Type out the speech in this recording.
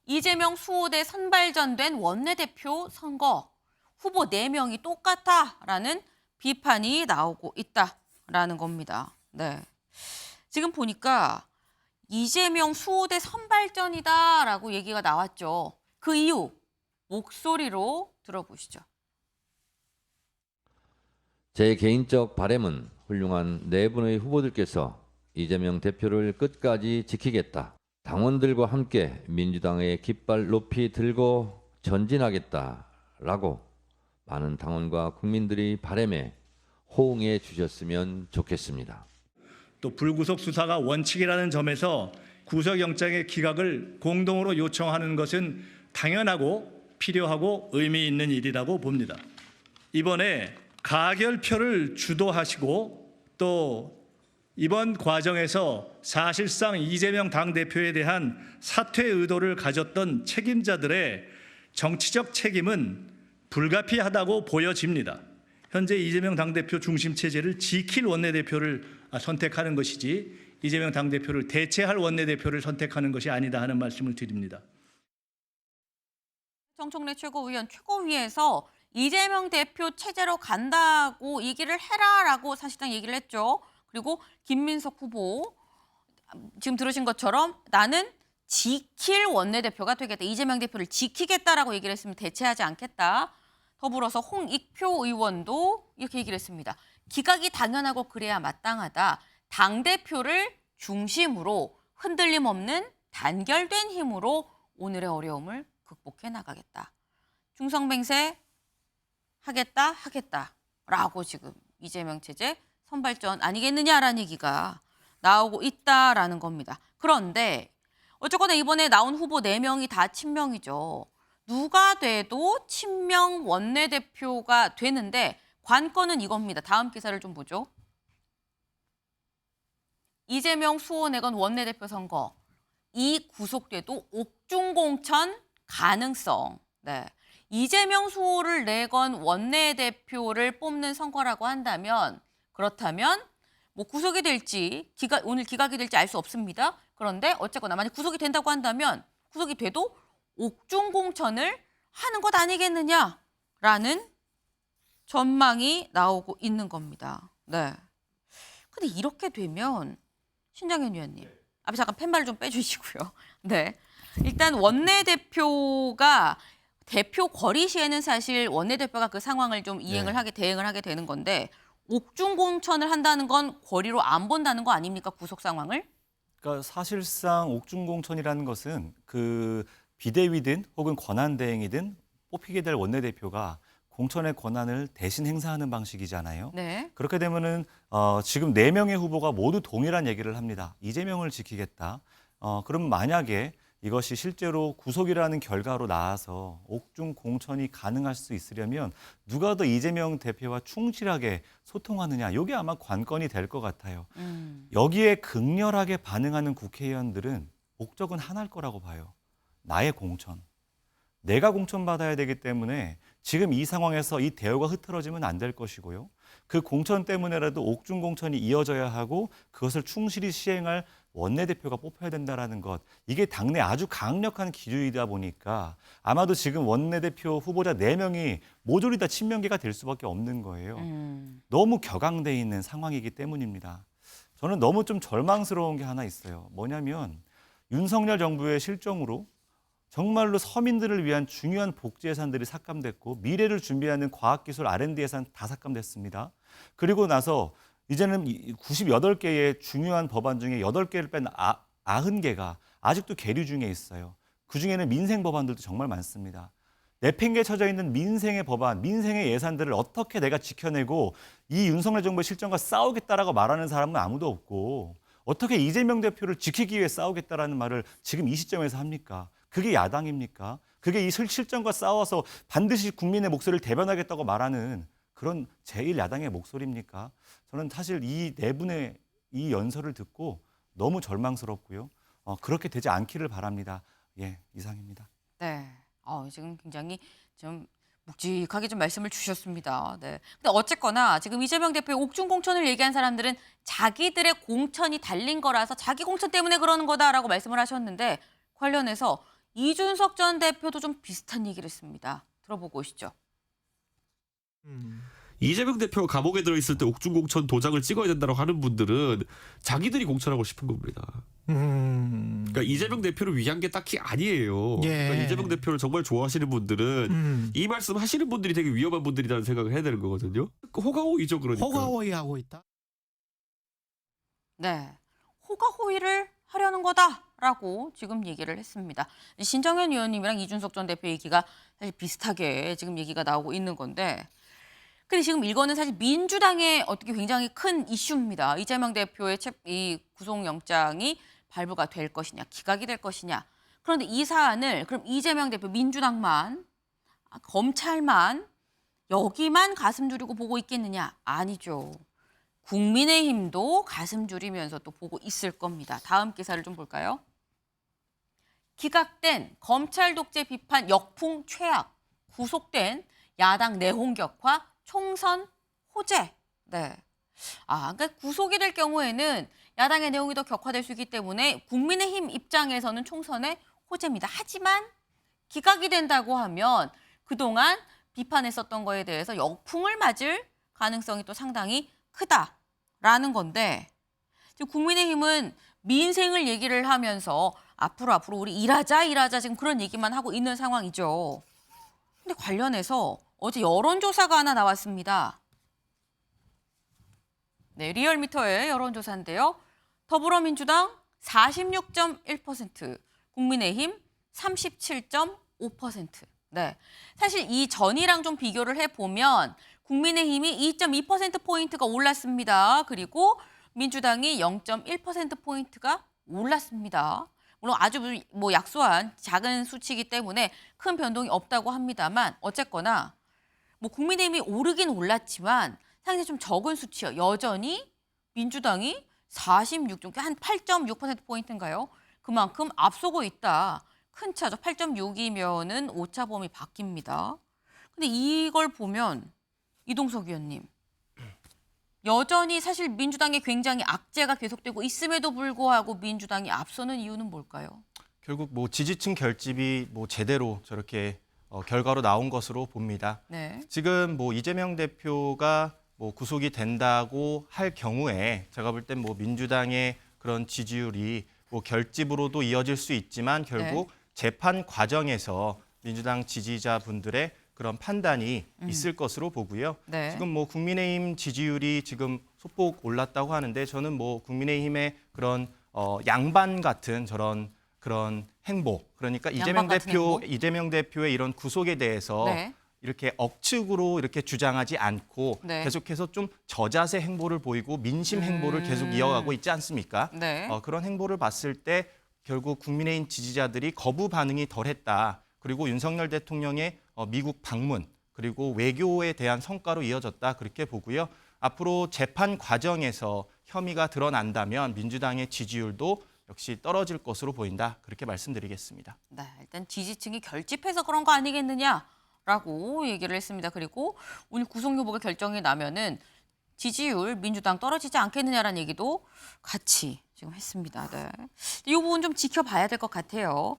이재명 수호대 선발전된 원내대표 선거 후보 4명이 똑같다라는 비판이 나오고 있다라는 겁니다. 네. 지금 보니까 이재명 수호대 선발전이다라고 얘기가 나왔죠. 그 이유 목소리로 들어보시죠. 제 개인적 바람은 훌륭한 4분의 후보들께서 이재명 대표를 끝까지 지키겠다. 당원들과 함께 민주당의 깃발 높이 들고 전진하겠다라고 많은 당원과 국민들이 바람에 호응해 주셨으면 좋겠습니다. 또 불구속 수사가 원칙이라는 점에서 구속영장의 기각을 공동으로 요청하는 것은 당연하고 필요하고 의미 있는 일이라고 봅니다. 이번에 가결표를 주도하시고 또 이번 과정에서 사실상 이재명 당대표에 대한 사퇴 의도를 가졌던 책임자들의 정치적 책임은 불가피하다고 보여집니다. 현재 이재명 당대표 중심 체제를 지킬 원내대표를 선택하는 것이지 이재명 당대표를 대체할 원내대표를 선택하는 것이 아니다 하는 말씀을 드립니다. 정청래 최고위원 최고위에서 이재명 대표 체제로 간다고 얘기를 해라라고 사실상 얘기를 했죠. 그리고 김민석 후보 지금 들으신 것처럼 나는 지킬 원내대표가 되겠다. 이재명 대표를 지키겠다라고 얘기를 했으면 대체하지 않겠다. 더불어서 홍익표 의원도 이렇게 얘기를 했습니다. 기각이 당연하고 그래야 마땅하다. 당대표를 중심으로 흔들림 없는 단결된 힘으로 오늘의 어려움을 극복해 나가겠다. 중성맹세 하겠다라고 지금 이재명 체제 선발전 아니겠느냐라는 얘기가 나오고 있다라는 겁니다. 그런데 어쨌거나 이번에 나온 후보 4명이 다 친명이죠. 누가 돼도 친명 원내대표가 되는데 관건은 이겁니다. 다음 기사를 좀 보죠. 이재명 수호 내건 원내대표 선거. 이 구속돼도 옥중공천 가능성. 네. 이재명 수호를 내건 원내대표를 뽑는 선거라고 한다면 그렇다면 뭐 구속이 될지 오늘 기각이 될지 알 수 없습니다. 그런데 어쨌거나 만약 구속이 된다고 한다면 구속이 돼도 옥중공천을 하는 것 아니겠느냐라는 전망이 나오고 있는 겁니다. 네. 근데 이렇게 되면 신장현 위원님, 앞에 잠깐 펜발을 좀 빼주시고요. 네. 일단 원내대표가 대표 거리 시에는 사실 원내대표가 그 상황을 좀 대응을 하게 되는 건데 옥중공천을 한다는 건 거리로 안 본다는 거 아닙니까? 구속 상황을? 그러니까 사실상 옥중공천이라는 것은 그 비대위든 혹은 권한대행이든 뽑히게 될 원내대표가 공천의 권한을 대신 행사하는 방식이잖아요. 네. 그렇게 되면은 지금 4명의 후보가 모두 동일한 얘기를 합니다. 이재명을 지키겠다. 그럼 만약에 이것이 실제로 구속이라는 결과로 나와서 옥중공천이 가능할 수 있으려면 누가 더 이재명 대표와 충실하게 소통하느냐, 이게 아마 관건이 될 것 같아요. 여기에 극렬하게 반응하는 국회의원들은 목적은 하나일 거라고 봐요. 나의 공천. 내가 공천받아야 되기 때문에 지금 이 상황에서 이 대우가 흐트러지면 안 될 것이고요. 그 공천 때문에라도 옥중공천이 이어져야 하고 그것을 충실히 시행할 원내대표가 뽑혀야 된다는 것. 이게 당내 아주 강력한 기류이다 보니까 아마도 지금 원내대표 후보자 4명이 모조리 다 친명계가 될 수밖에 없는 거예요. 너무 격앙돼 있는 상황이기 때문입니다. 저는 너무 좀 절망스러운 게 하나 있어요. 뭐냐면 윤석열 정부의 실정으로 정말로 서민들을 위한 중요한 복지 예산들이 삭감됐고 미래를 준비하는 과학기술 R&D 예산 다 삭감됐습니다. 그리고 나서 이제는 98개의 중요한 법안 중에 8개를 뺀 90개가 아직도 계류 중에 있어요. 그중에는 민생 법안들도 정말 많습니다. 내팽개 쳐져 있는 민생의 법안, 민생의 예산들을 어떻게 내가 지켜내고 이 윤석열 정부의 실정과 싸우겠다라고 말하는 사람은 아무도 없고 어떻게 이재명 대표를 지키기 위해 싸우겠다라는 말을 지금 이 시점에서 합니까? 그게 야당입니까? 그게 이 실정과 싸워서 반드시 국민의 목소리를 대변하겠다고 말하는 그런 제1야당의 목소리입니까? 저는 사실 이 4분의 이 연설을 듣고 너무 절망스럽고요. 그렇게 되지 않기를 바랍니다. 예, 이상입니다. 네. 지금 굉장히 좀 묵직하게 좀 말씀을 주셨습니다. 네. 근데 어쨌거나 지금 이재명 대표의 옥중공천을 얘기한 사람들은 자기들의 공천이 달린 거라서 자기 공천 때문에 그러는 거다라고 말씀을 하셨는데 관련해서 이준석 전 대표도 좀 비슷한 얘기를 했습니다. 들어보고 오시죠. 이재명 대표가 감옥에 들어있을 때 옥중공천 도장을 찍어야 된다고 하는 분들은 자기들이 공천하고 싶은 겁니다. 그러니까 이재명 대표를 위한 게 딱히 아니에요. 예. 그러니까 이재명 대표를 정말 좋아하시는 분들은 이 말씀 하시는 분들이 되게 위험한 분들이라는 생각을 해야 되는 거거든요. 호가호이죠, 그러니까. 호가호위하고 있다. 네, 호가호위를 하려는 거다라고 지금 얘기를 했습니다. 신정현 의원님이랑 이준석 전 대표 얘기가 사실 비슷하게 지금 얘기가 나오고 있는 건데, 근데 지금 이거는 사실 민주당의 어떻게 굉장히 큰 이슈입니다. 이재명 대표의 이 구속영장이 발부가 될 것이냐, 기각이 될 것이냐. 그런데 이 사안을 그럼 이재명 대표, 민주당만, 검찰만 여기만 가슴 졸이고 보고 있겠느냐? 아니죠. 국민의힘도 가슴 졸이면서 또 보고 있을 겁니다. 다음 기사를 좀 볼까요? 기각된 검찰 독재 비판 역풍 최악, 구속된 야당 내홍 격화, 총선 호재. 네. 그러니까 구속이 될 경우에는 야당의 내용이 더 격화될 수 있기 때문에 국민의힘 입장에서는 총선의 호재입니다. 하지만 기각이 된다고 하면 그동안 비판했었던 거에 대해서 역풍을 맞을 가능성이 또 상당히 크다라는 건데, 지금 국민의힘은 민생을 얘기를 하면서 앞으로 우리 일하자 지금 그런 얘기만 하고 있는 상황이죠. 근데 관련해서 어제 여론조사가 하나 나왔습니다. 네, 리얼미터의 여론조사인데요. 더불어민주당 46.1%, 국민의힘 37.5%. 네, 사실 이 전이랑 좀 비교를 해보면 국민의힘이 2.2%포인트가 올랐습니다. 그리고 민주당이 0.1%포인트가 올랐습니다. 물론 아주 약소한 작은 수치이기 때문에 큰 변동이 없다고 합니다만, 어쨌거나 국민의힘이 오르긴 올랐지만 상당히 좀 적은 수치요. 여전히 민주당이 46, 한 8.6%포인트인가요? 그만큼 앞서고 있다. 큰 차죠. 8.6이면은 오차 범위 바뀝니다. 근데 이걸 보면 이동석 위원님, 여전히 사실 민주당의 굉장히 악재가 계속되고 있음에도 불구하고 민주당이 앞서는 이유는 뭘까요? 결국 지지층 결집이 제대로 저렇게 결과로 나온 것으로 봅니다. 네. 지금 이재명 대표가 구속이 된다고 할 경우에 제가 볼 땐 민주당의 그런 지지율이 결집으로도 이어질 수 있지만 결국 재판 과정에서 민주당 지지자분들의 그런 판단이 있을 것으로 보고요. 네. 지금 국민의힘 지지율이 지금 소폭 올랐다고 하는데 저는 국민의힘의 그런 양반 같은 그런 행보, 그러니까 이재명 대표의 이런 구속에 대해서 네. 이렇게 억측으로 이렇게 주장하지 않고 네. 계속해서 좀 저자세 행보를 보이고 민심 행보를 계속 이어가고 있지 않습니까? 네. 그런 행보를 봤을 때 결국 국민의힘 지지자들이 거부 반응이 덜했다. 그리고 윤석열 대통령의 미국 방문 그리고 외교에 대한 성과로 이어졌다. 그렇게 보고요. 앞으로 재판 과정에서 혐의가 드러난다면 민주당의 지지율도 역시 떨어질 것으로 보인다. 그렇게 말씀드리겠습니다. 네, 일단 지지층이 결집해서 그런 거 아니겠느냐라고 얘기를 했습니다. 그리고 오늘 구속 여부가 결정이 나면은 지지율 민주당 떨어지지 않겠느냐라는 얘기도 같이 지금 했습니다. 네. 이 부분 좀 지켜봐야 될 것 같아요.